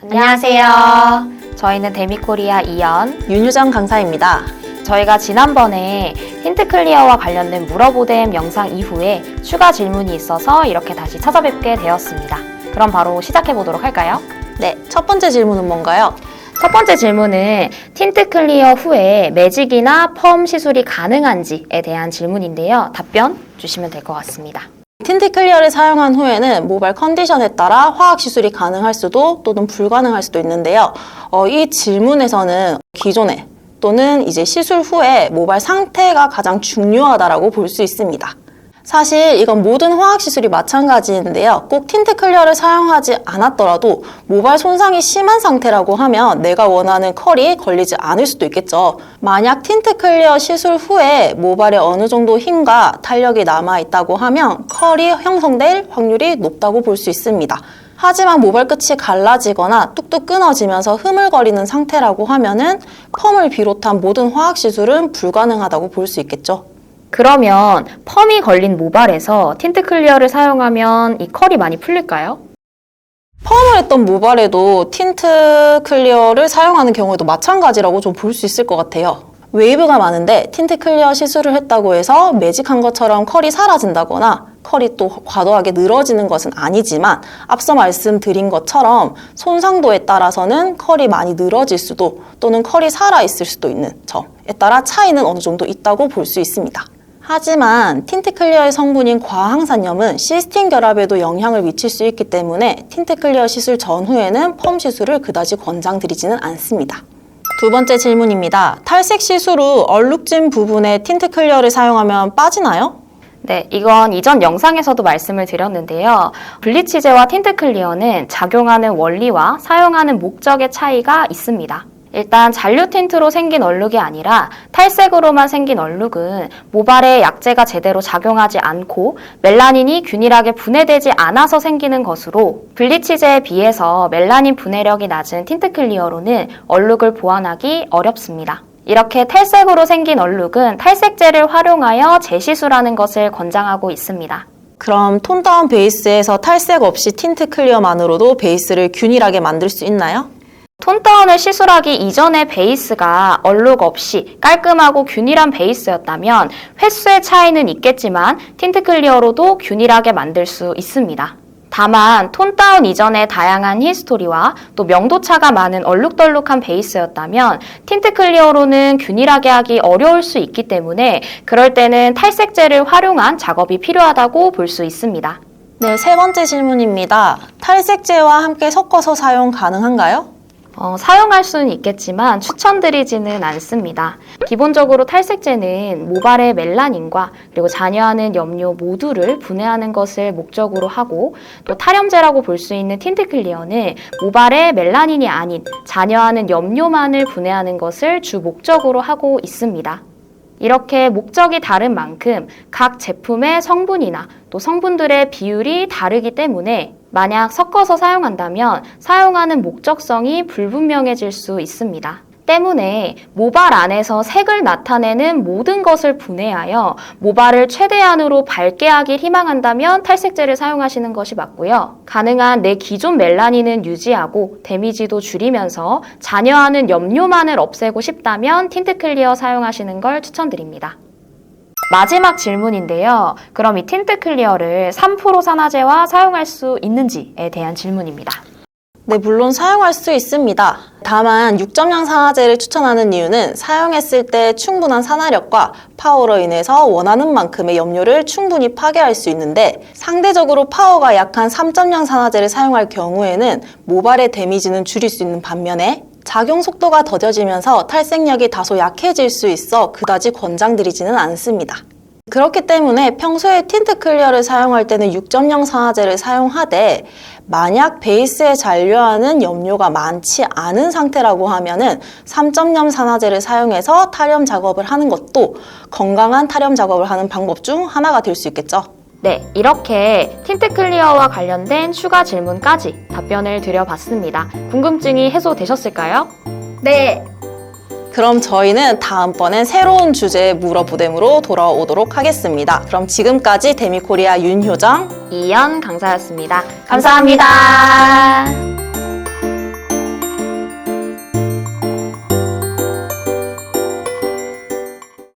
안녕하세요. 저희는 데미코리아 이연, 윤유정 강사입니다. 저희가 지난번에 틴트 클리어와 관련된 물어보댐 영상 이후에 추가 질문이 있어서 이렇게 다시 찾아뵙게 되었습니다. 그럼 바로 시작해 보도록 할까요? 네, 첫 번째 질문은 뭔가요? 첫 번째 질문은 틴트 클리어 후에 매직이나 펌 시술이 가능한지에 대한 질문인데요. 답변 주시면 될 것 같습니다. 틴트 클리어를 사용한 후에는 모발 컨디션에 따라 화학 시술이 가능할 수도 또는 불가능할 수도 있는데요. 이 질문에서는 기존에 또는 이제 시술 후에 모발 상태가 가장 중요하다라고 볼 수 있습니다. 사실 이건 모든 화학 시술이 마찬가지인데요. 꼭 틴트 클리어를 사용하지 않았더라도 모발 손상이 심한 상태라고 하면 내가 원하는 컬이 걸리지 않을 수도 있겠죠. 만약 틴트 클리어 시술 후에 모발에 어느 정도 힘과 탄력이 남아있다고 하면 컬이 형성될 확률이 높다고 볼 수 있습니다. 하지만 모발 끝이 갈라지거나 뚝뚝 끊어지면서 흐물거리는 상태라고 하면은 펌을 비롯한 모든 화학 시술은 불가능하다고 볼 수 있겠죠. 그러면 펌이 걸린 모발에서 틴트 클리어를 사용하면 이 컬이 많이 풀릴까요? 펌을 했던 모발에도 틴트 클리어를 사용하는 경우에도 마찬가지라고 좀 볼 수 있을 것 같아요. 웨이브가 많은데 틴트 클리어 시술을 했다고 해서 매직한 것처럼 컬이 사라진다거나 컬이 또 과도하게 늘어지는 것은 아니지만 앞서 말씀드린 것처럼 손상도에 따라서는 컬이 많이 늘어질 수도 또는 컬이 살아있을 수도 있는 점에 따라 차이는 어느 정도 있다고 볼 수 있습니다. 하지만 틴트 클리어의 성분인 과항산염은 시스틴 결합에도 영향을 미칠 수 있기 때문에 틴트 클리어 시술 전후에는 펌 시술을 그다지 권장드리지는 않습니다. 두 번째 질문입니다. 탈색 시술 후 얼룩진 부분에 틴트 클리어를 사용하면 빠지나요? 네, 이건 이전 영상에서도 말씀을 드렸는데요. 블리치제와 틴트 클리어는 작용하는 원리와 사용하는 목적의 차이가 있습니다. 일단 잔류 틴트로 생긴 얼룩이 아니라 탈색으로만 생긴 얼룩은 모발에 약제가 제대로 작용하지 않고 멜라닌이 균일하게 분해되지 않아서 생기는 것으로 블리치제에 비해서 멜라닌 분해력이 낮은 틴트 클리어로는 얼룩을 보완하기 어렵습니다. 이렇게 탈색으로 생긴 얼룩은 탈색제를 활용하여 재시술하는 것을 권장하고 있습니다. 그럼 톤 다운 베이스에서 탈색 없이 틴트 클리어만으로도 베이스를 균일하게 만들 수 있나요? 톤 다운을 시술하기 이전의 베이스가 얼룩 없이 깔끔하고 균일한 베이스였다면 횟수의 차이는 있겠지만 틴트 클리어로도 균일하게 만들 수 있습니다. 다만 톤 다운 이전의 다양한 히스토리와 또 명도차가 많은 얼룩덜룩한 베이스였다면 틴트 클리어로는 균일하게 하기 어려울 수 있기 때문에 그럴 때는 탈색제를 활용한 작업이 필요하다고 볼 수 있습니다. 네, 세 번째 질문입니다. 탈색제와 함께 섞어서 사용 가능한가요? 사용할 수는 있겠지만 추천드리지는 않습니다. 기본적으로 탈색제는 모발의 멜라닌과 그리고 잔여하는 염료 모두를 분해하는 것을 목적으로 하고 또 탈염제라고 볼 수 있는 틴트 클리어는 모발의 멜라닌이 아닌 잔여하는 염료만을 분해하는 것을 주 목적으로 하고 있습니다. 이렇게 목적이 다른 만큼 각 제품의 성분이나 또 성분들의 비율이 다르기 때문에 만약 섞어서 사용한다면 사용하는 목적성이 불분명해질 수 있습니다. 때문에 모발 안에서 색을 나타내는 모든 것을 분해하여 모발을 최대한으로 밝게 하길 희망한다면 탈색제를 사용하시는 것이 맞고요. 가능한 내 기존 멜라닌은 유지하고 데미지도 줄이면서 잔여하는 염료만을 없애고 싶다면 틴트 클리어 사용하시는 걸 추천드립니다. 마지막 질문인데요. 그럼 이 틴트 클리어를 3% 산화제와 사용할 수 있는지에 대한 질문입니다. 네, 물론 사용할 수 있습니다. 다만 6.0 산화제를 추천하는 이유는 사용했을 때 충분한 산화력과 파워로 인해서 원하는 만큼의 염료를 충분히 파괴할 수 있는데 상대적으로 파워가 약한 3.0 산화제를 사용할 경우에는 모발의 데미지는 줄일 수 있는 반면에 작용 속도가 더뎌지면서 탈색력이 다소 약해질 수 있어 그다지 권장드리지는 않습니다. 그렇기 때문에 평소에 틴트 클리어를 사용할 때는 6.0 산화제를 사용하되 만약 베이스에 잔류하는 염료가 많지 않은 상태라고 하면은 3.0 산화제를 사용해서 탈염 작업을 하는 것도 건강한 탈염 작업을 하는 방법 중 하나가 될 수 있겠죠. 네, 이렇게 틴트 클리어와 관련된 추가 질문까지 답변을 드려봤습니다. 궁금증이 해소되셨을까요? 네. 그럼 저희는 다음번엔 새로운 주제의 물어보댐으로 돌아오도록 하겠습니다. 그럼 지금까지 데미코리아 윤효정, 이연 강사였습니다. 감사합니다.